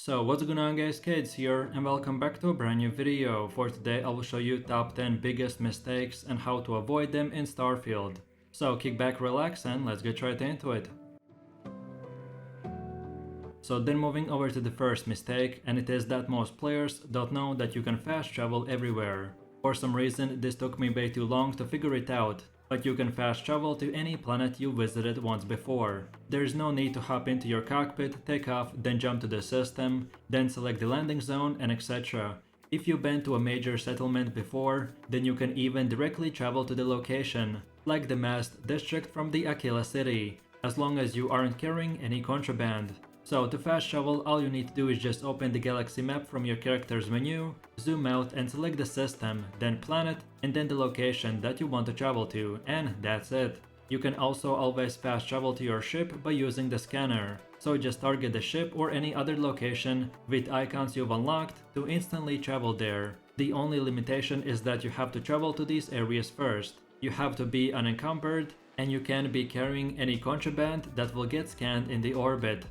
So what's going on guys, Kids here and welcome back to a brand new video. For today I will show you top 10 biggest mistakes and how to avoid them in Starfield. So kick back, relax and let's get right into it. So then moving over to the first mistake, and it is that most players don't know that you can fast travel everywhere. For some reason this took me way too long to figure it out. But you can fast travel to any planet you visited once before. There is no need to hop into your cockpit, take off, then jump to the system, then select the landing zone and etc. If you've been to a major settlement before, then you can even directly travel to the location, like the Mast district from the Aquila city, as long as you aren't carrying any contraband. So to fast travel, all you need to do is just open the galaxy map from your character's menu, zoom out and select the system, then planet, and then the location that you want to travel to, and that's it. You can also always fast travel to your ship by using the scanner. So just target the ship or any other location with icons you've unlocked to instantly travel there. The only limitation is that you have to travel to these areas first. You have to be unencumbered, and you can't be carrying any contraband that will get scanned in the orbit.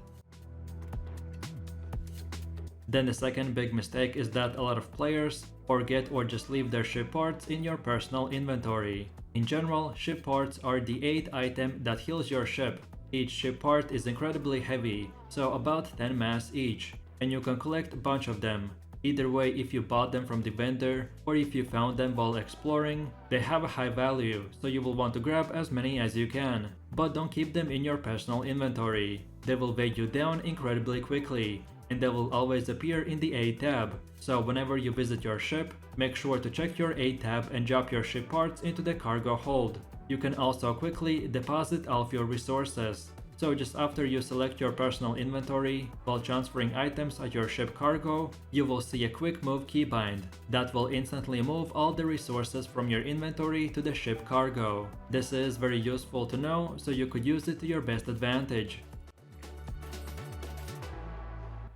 Then the second big mistake is that a lot of players forget or just leave their ship parts in your personal inventory. In general, ship parts are the 8th item that heals your ship. Each ship part is incredibly heavy, so about 10 mass each, and you can collect a bunch of them. Either way, if you bought them from the vendor or if you found them while exploring, they have a high value, so you will want to grab as many as you can. But don't keep them in your personal inventory. They will weigh you down incredibly quickly, and they will always appear in the A tab. So whenever you visit your ship, make sure to check your A tab and drop your ship parts into the cargo hold. You can also quickly deposit all of your resources. So just after you select your personal inventory, while transferring items at your ship cargo, you will see a quick move keybind that will instantly move all the resources from your inventory to the ship cargo. This is very useful to know, so you could use it to your best advantage.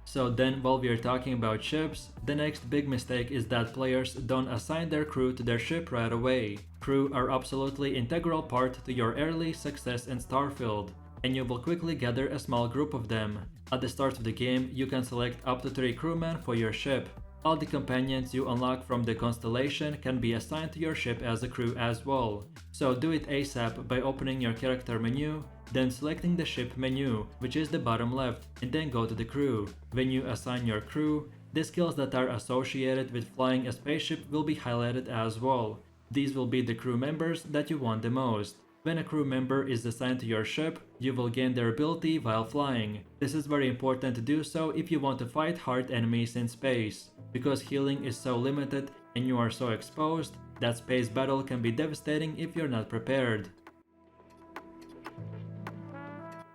So then while we are talking about ships, the next big mistake is that players don't assign their crew to their ship right away. Crew are absolutely integral part to your early success in Starfield, and you will quickly gather a small group of them. At the start of the game, you can select up to 3 crewmen for your ship. All the companions you unlock from the constellation can be assigned to your ship as a crew as well. So do it ASAP by opening your character menu, then selecting the ship menu, which is the bottom left, and then go to the crew. When you assign your crew, the skills that are associated with flying a spaceship will be highlighted as well. These will be the crew members that you want the most. When a crew member is assigned to your ship, you will gain their ability while flying. This is very important to do so if you want to fight hard enemies in space, because healing is so limited and you are so exposed that space battle can be devastating if you're not prepared.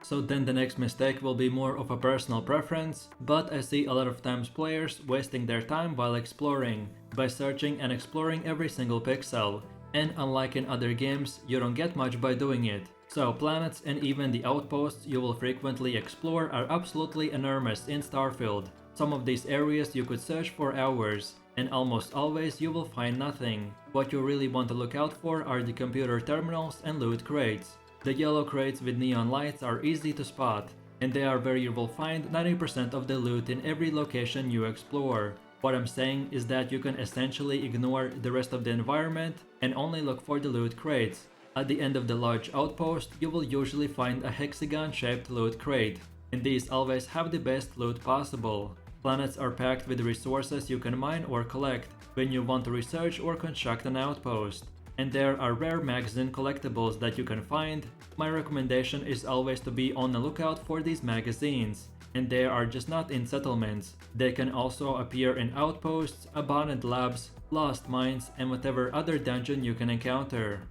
So then the next mistake will be more of a personal preference, but I see a lot of times players wasting their time while exploring, by searching and exploring every single pixel. And unlike in other games, you don't get much by doing it. So planets and even the outposts you will frequently explore are absolutely enormous in Starfield. Some of these areas you could search for hours, and almost always you will find nothing. What you really want to look out for are the computer terminals and loot crates. The yellow crates with neon lights are easy to spot, and they are where you will find 90% of the loot in every location you explore. What I'm saying is that you can essentially ignore the rest of the environment and only look for the loot crates. At the end of the large outpost, you will usually find a hexagon-shaped loot crate, and these always have the best loot possible. Planets are packed with resources you can mine or collect when you want to research or construct an outpost. And there are rare magazine collectibles that you can find. My recommendation is always to be on the lookout for these magazines. And they are just not in settlements. They can also appear in outposts, abandoned labs, lost mines, and whatever other dungeon you can encounter.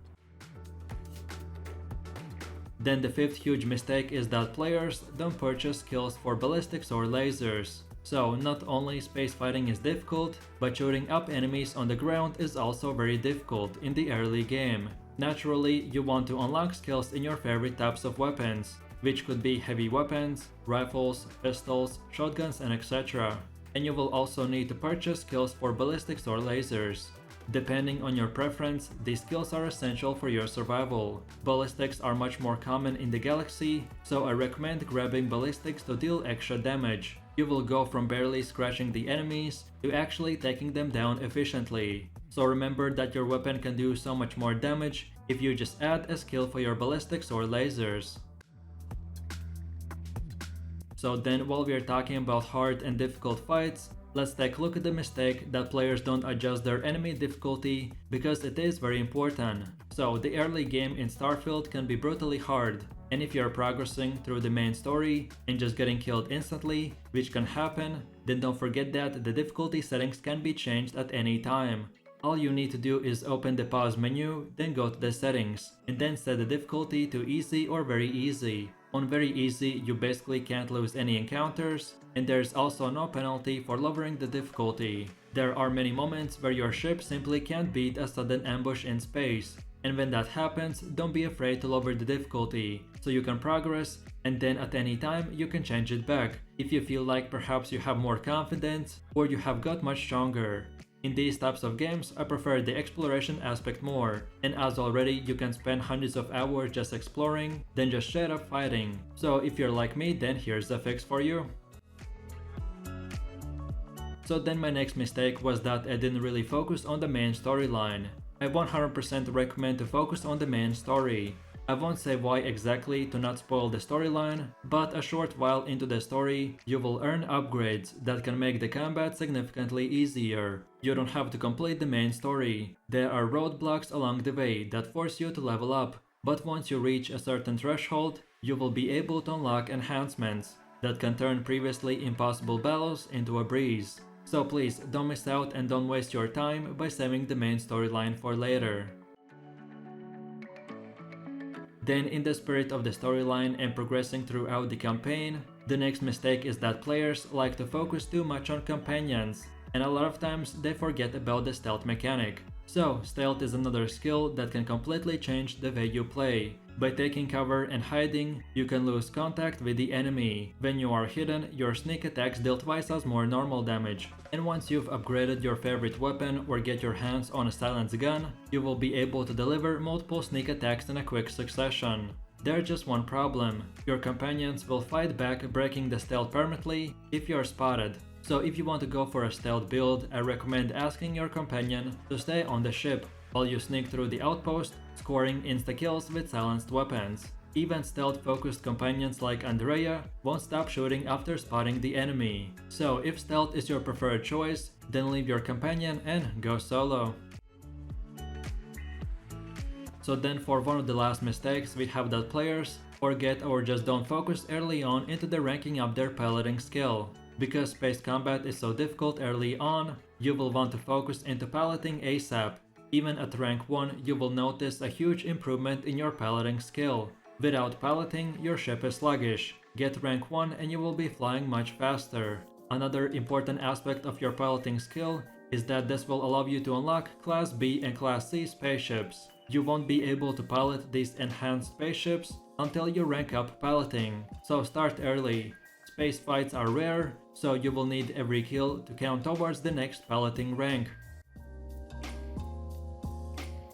Then the fifth huge mistake is that players don't purchase skills for ballistics or lasers. So not only space fighting is difficult, but shooting up enemies on the ground is also very difficult in the early game. Naturally, you want to unlock skills in your favorite types of weapons, which could be heavy weapons, rifles, pistols, shotguns, and etc. And you will also need to purchase skills for ballistics or lasers. Depending on your preference, these skills are essential for your survival. Ballistics are much more common in the galaxy, so I recommend grabbing ballistics to deal extra damage. you will go from barely scratching the enemies to actually taking them down efficiently. So remember that your weapon can do so much more damage if you just add a skill for your ballistics or lasers. So then, while we are talking about hard and difficult fights, let's take a look at the mistake that players don't adjust their enemy difficulty, because it is very important. So the early game in Starfield can be brutally hard, and if you're progressing through the main story and just getting killed instantly, which can happen, then don't forget that the difficulty settings can be changed at any time. All you need to do is open the pause menu, then go to the settings, and then set the difficulty to easy or very easy. On very easy, you basically can't lose any encounters, and there's also no penalty for lowering the difficulty. There are many moments where your ship simply can't beat a sudden ambush in space, and when that happens, don't be afraid to lower the difficulty, so you can progress, and then at any time you can change it back, if you feel like perhaps you have more confidence, or you have got much stronger. In these types of games, I prefer the exploration aspect more, and as already you can spend hundreds of hours just exploring, than just straight up fighting. So if you're like me, then here's the fix for you. So then my next mistake was that I didn't really focus on the main storyline. I 100% recommend to focus on the main story. I won't say why exactly to not spoil the storyline, but a short while into the story, you will earn upgrades that can make the combat significantly easier. You don't have to complete the main story. There are roadblocks along the way that force you to level up, but once you reach a certain threshold, you will be able to unlock enhancements that can turn previously impossible battles into a breeze. So please don't miss out and don't waste your time by saving the main storyline for later. Then, in the spirit of the storyline and progressing throughout the campaign, the next mistake is that players like to focus too much on companions, and a lot of times they forget about the stealth mechanic. So, stealth is another skill that can completely change the way you play. By taking cover and hiding, you can lose contact with the enemy. When you are hidden, your sneak attacks deal twice as more normal damage. And once you've upgraded your favorite weapon or get your hands on a silenced gun, you will be able to deliver multiple sneak attacks in a quick succession. There's just one problem: your companions will fight back, breaking the stealth permanently if you're spotted. So if you want to go for a stealth build, I recommend asking your companion to stay on the ship while you sneak through the outpost, scoring insta-kills with silenced weapons. Even stealth-focused companions like Andrea won't stop shooting after spotting the enemy. So if stealth is your preferred choice, then leave your companion and go solo. So then, for one of the last mistakes, we have that players forget or just don't focus early on into the ranking up their piloting skill. Because space combat is so difficult early on, you will want to focus into piloting ASAP. Even at rank 1, you will notice a huge improvement in your piloting skill. Without piloting, your ship is sluggish. Get rank 1 and you will be flying much faster. Another important aspect of your piloting skill is that this will allow you to unlock Class B and Class C spaceships. You won't be able to pilot these enhanced spaceships until you rank up piloting, so start early. Space fights are rare, so you will need every kill to count towards the next piloting rank.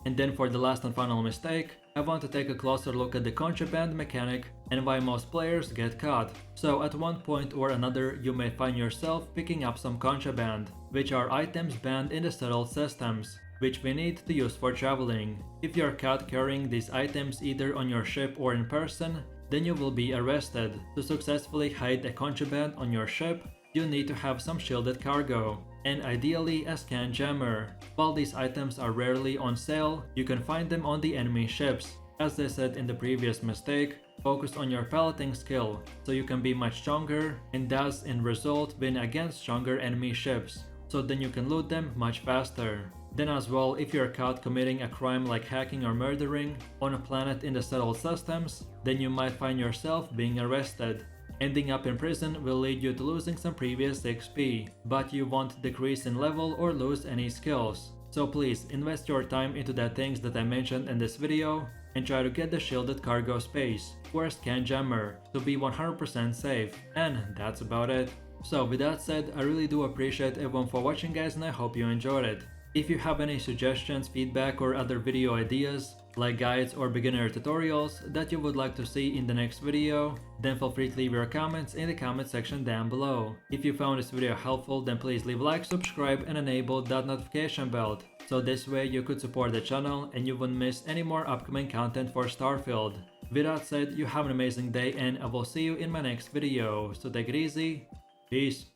And then for the last and final mistake, I want to take a closer look at the contraband mechanic and why most players get caught. So at one point or another, you may find yourself picking up some contraband, which are items banned in the settled systems, which we need to use for traveling. If you're caught carrying these items either on your ship or in person, then you will be arrested. To successfully hide a contraband on your ship, you need to have some shielded cargo, and ideally a scan jammer. While these items are rarely on sale, you can find them on the enemy ships. As I said in the previous mistake, focus on your piloting skill, so you can be much stronger and thus in result win against stronger enemy ships, so then you can loot them much faster. Then as well, if you're caught committing a crime like hacking or murdering on a planet in the settled systems, then you might find yourself being arrested. Ending up in prison will lead you to losing some previous XP, but you won't decrease in level or lose any skills. So please invest your time into the things that I mentioned in this video and try to get the shielded cargo space or a scan jammer to be 100% safe. And that's about it. So with that said, I really do appreciate everyone for watching guys, and I hope you enjoyed it. If you have any suggestions, feedback or other video ideas, like guides or beginner tutorials that you would like to see in the next video, then feel free to leave your comments in the comment section down below. If you found this video helpful, then please leave a like, subscribe and enable that notification bell, so this way you could support the channel and you wouldn't miss any more upcoming content for Starfield. With that said, you have an amazing day and I will see you in my next video, so take it easy, peace.